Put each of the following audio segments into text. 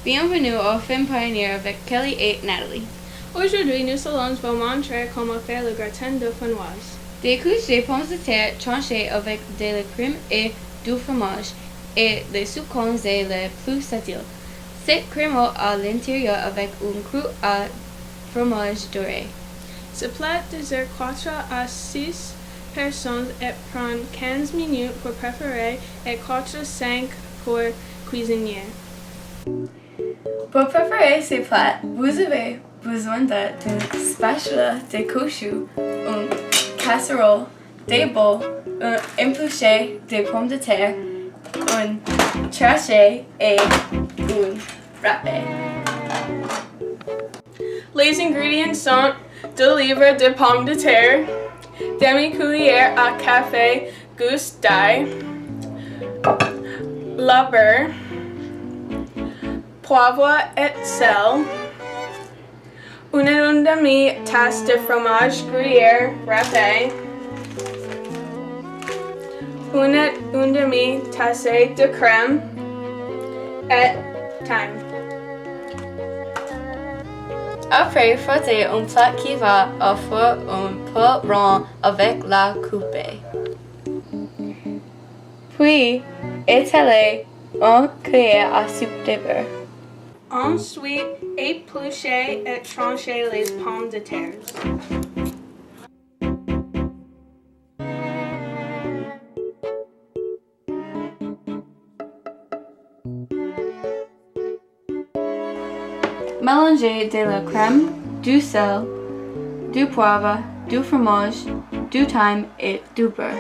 Bienvenue au film Pioneer avec Kelly et Natalie. Aujourd'hui, nous allons vous montrer comment faire le gratin dauphinoise. Des couches de pommes de terre tranchées avec de la crème et du fromage et le sucre est le plus facile. Cette crème à l'intérieur avec une croûte à fromage doré. Ce plat dessert 4 à 6 personnes et prend 15 minutes pour préparer et 4 à 5 pour cuisiner. Pour préparer ces plats, vous avez besoin d'une spatule, de cochons, une casserole, des bols, un épluché de pommes de terre, un tranché et un râpé. Les ingrédients sont 2 livres de pommes de terre, demi-cuillère à café gousse d'ail, la beurre, poivre et sel, une demi-tasse de fromage gruyère râpé, une demi-tasse de crème et thyme. Après, frottez un plat qui va au four un peu rond avec la coupée. Puis, étalez une cuillère à soupe de beurre. Ensuite, épluchez et tranchez les pommes de terre. Mélangez de la crème, du sel, du poivre, du fromage, du thyme et du beurre.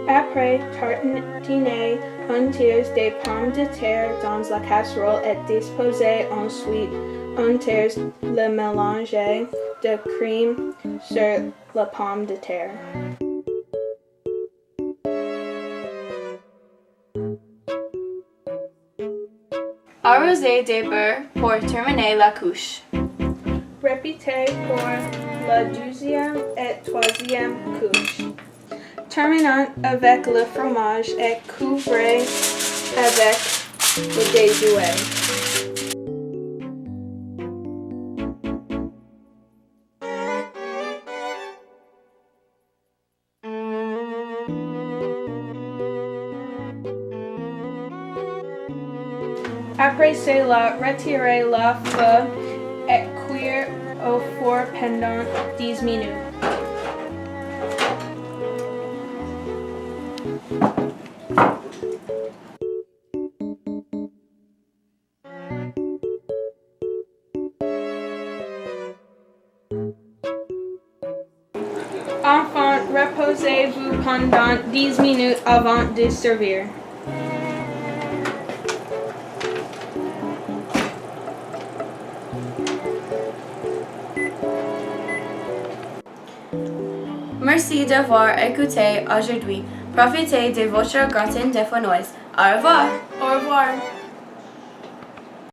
Après, tartinez un tiers des pommes de terre dans la casserole et disposez ensuite un tiers le mélange de crème sur la pomme de terre. Arrosez de beurre pour terminer la couche. Répétez pour la deuxième et troisième couche. Terminant avec le fromage et couvrez avec le déjoué. Après cela, retirez la feu et cuire au four pendant 10 minutes. Enfin, reposez-vous pendant 10 minutes avant de servir. Merci d'avoir écouté aujourd'hui. Profitez de votre gratin dauphinoise. Au revoir. Au revoir.